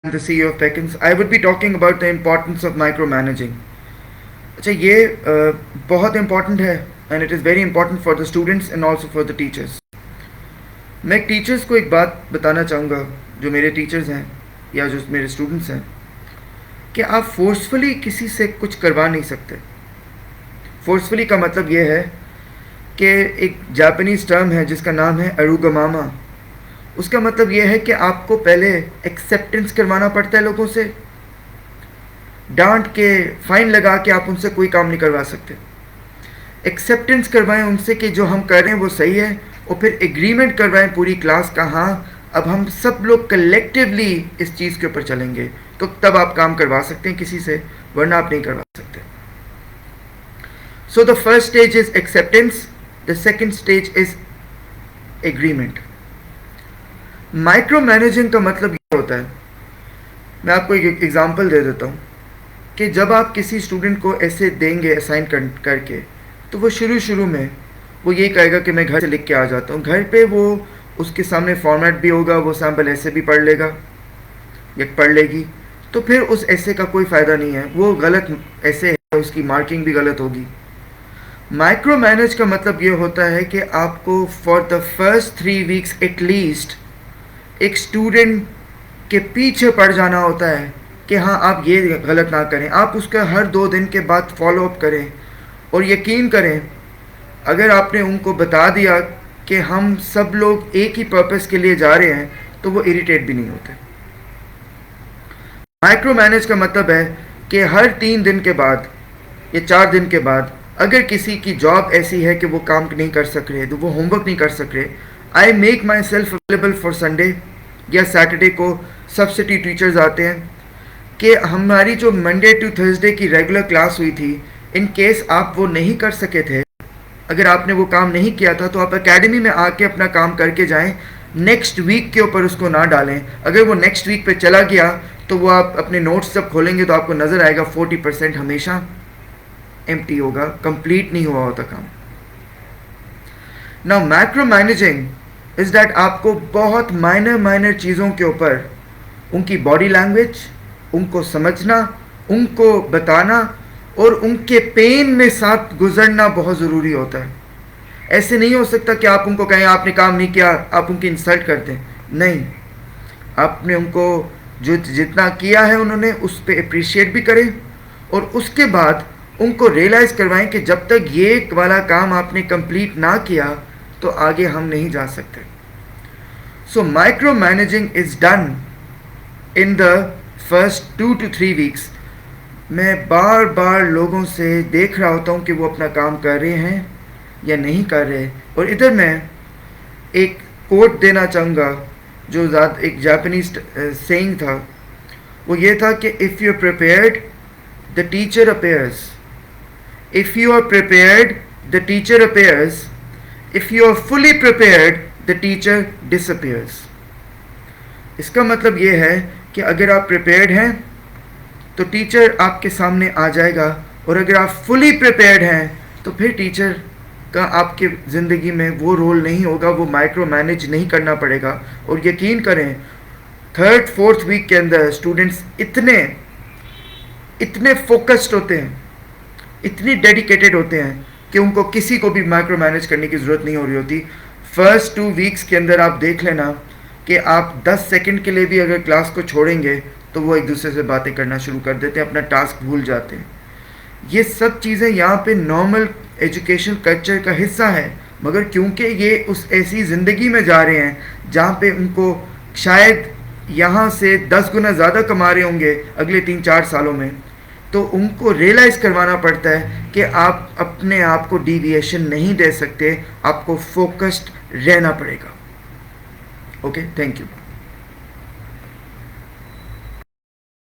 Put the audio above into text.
the CEO of Peckins. I would be talking about the importance of micromanaging. اچھا یہ بہت important ہے and it is very important for the students and also for the teachers. میں teachers کو ایک بات بتانا چاہوں گا جو میرے ٹیچرز ہیں یا جو میرے اسٹوڈنٹس ہیں کہ آپ فورسفلی کسی سے کچھ کروا نہیں سکتے. فورسفلی کا مطلب یہ ہے کہ ایک جاپنیز ٹرم ہے جس کا نام ہے اروگاماما. اس کا مطلب یہ ہے کہ آپ کو پہلے ایکسیپٹنس کروانا پڑتا ہے لوگوں سے. ڈانٹ کے فائن لگا کے آپ ان سے کوئی کام نہیں کروا سکتے. ایکسیپٹنس کروائیں ان سے کہ جو ہم کر رہے ہیں وہ صحیح ہے, اور پھر ایگریمنٹ کروائیں پوری کلاس کا, ہاں اب ہم سب لوگ کلیکٹیولی اس چیز کے اوپر چلیں گے, تو تب آپ کام کروا سکتے ہیں کسی سے, ورنہ آپ نہیں کروا سکتے. So the first stage is acceptance, the second stage is agreement. Micromanaging کا مطلب یہ ہوتا ہے, میں آپ کو ایک ایگزامپل دے دیتا ہوں کہ جب آپ کسی اسٹوڈنٹ کو ایسے دیں گے اسائن کر کے, تو وہ شروع میں وہ یہی کہے گا کہ میں گھر سے لکھ کے آ جاتا ہوں. گھر پہ وہ اس کے سامنے فارمیٹ بھی ہوگا, وہ سیمپل ایسے بھی پڑھ لے گا یا پڑھ لے گی, تو پھر اس ایسے کا کوئی فائدہ نہیں ہے, وہ غلط ایسے ہے, اس کی مارکنگ بھی غلط ہوگی. مائکرو مینیج کا مطلب یہ ہوتا ہے کہ آپ کو for the first 3 weeks at least ایک اسٹوڈنٹ کے پیچھے پڑ جانا ہوتا ہے کہ ہاں آپ یہ غلط نہ کریں. آپ اس کا ہر 2 دن کے بعد فالو اپ کریں, اور یقین کریں اگر آپ نے ان کو بتا دیا کہ ہم سب لوگ ایک ہی پرپس کے لیے جا رہے ہیں, تو وہ اریٹیٹ بھی نہیں ہوتے. مائکرو مینیج کا مطلب ہے کہ ہر 3 دن کے بعد یا 4 دن کے بعد اگر کسی کی جاب ایسی ہے کہ وہ کام نہیں کر سک رہے, تو وہ ہوم ورک نہیں کر سک رہے, I make my self available for Sunday یا سیٹرڈے کو سبسٹی ٹیچرز آتے ہیں کہ ہماری جو منڈے ٹو تھرسڈے کی ریگولر کلاس ہوئی تھی, ان کیس آپ وہ نہیں کر سکے تھے, اگر آپ نے وہ کام نہیں کیا تھا, تو آپ اکیڈمی میں آ کے اپنا کام کر کے جائیں. نیکسٹ ویک کے اوپر اس کو نہ ڈالیں. اگر وہ نیکسٹ ویک پہ چلا گیا تو وہ آپ اپنے نوٹس جب کھولیں گے تو آپ کو نظر آئے گا 40% ہمیشہ ایمپٹی ہوگا, کمپلیٹ نہیں ہوا ہوتا کام. Now micromanaging is that آپ کو بہت مائنر چیزوں کے اوپر ان کی باڈی لینگویج, ان کو سمجھنا, ان کو بتانا, اور ان کے پین میں ساتھ گزرنا بہت ضروری ہوتا ہے. ایسے نہیں ہو سکتا کہ آپ ان کو کہیں آپ نے کام نہیں کیا, آپ ان کی انسلٹ کرتے ہیں. نہیں, آپ نے ان کو جو جتنا کیا ہے انہوں نے اس پہ اپریشیٹ بھی کریں, اور اس کے بعد ان کو ریئلائز کروائیں کہ جب تک یہ والا کام آپ نے کمپلیٹ نہ کیا تو آگے ہم نہیں جا سکتے. So micromanaging is done in the first 2 to 3 weeks. میں بار لوگوں سے دیکھ رہا ہوتا ہوں کہ وہ اپنا کام کر رہے ہیں یا نہیں کر رہے. اور ادھر میں ایک کوٹ دینا چاہوں گا جو ایک جاپنیز سینگ تھا, وہ یہ تھا کہ if you are prepared the teacher appears. If you are prepared, the teacher appears. If you are fully prepared, the teacher disappears. اس کا مطلب یہ ہے کہ اگر آپ پریپیئرڈ ہیں تو ٹیچر آپ کے سامنے آ جائے گا, اور اگر آپ فلی پریپیئرڈ ہیں تو پھر ٹیچر کا آپ کے زندگی میں وہ رول نہیں ہوگا, وہ مائکرو مینیج نہیں کرنا پڑے گا. اور یقین کریں 3rd 4th ویک کے اندر اسٹوڈنٹس اتنے فوکسڈ ہوتے ہیں, اتنی ڈیڈیکیٹڈ ہوتے ہیں کہ ان کو کسی کو بھی مائکرو مینیج کرنے کی ضرورت نہیں ہو رہی ہوتی. فرسٹ 2 ویکس کے اندر آپ دیکھ لینا کہ آپ 10 سیکنڈ کے لیے بھی اگر کلاس کو چھوڑیں گے تو وہ ایک دوسرے سے باتیں کرنا شروع کر دیتے ہیں, اپنا ٹاسک بھول جاتے ہیں. یہ سب چیزیں یہاں پہ نارمل ایجوکیشن کلچر کا حصہ ہے, مگر کیونکہ یہ اس ایسی زندگی میں جا رہے ہیں جہاں پہ ان کو شاید یہاں سے 10 گنا زیادہ کما رہے ہوں گے اگلے 3-4 سالوں میں, تو ان کو ریئلائز کروانا پڑتا ہے کہ آپ اپنے آپ کو ڈیویشن نہیں دے سکتے, آپ کو فوکسڈ رہنا پڑے گا. Okay, thank you.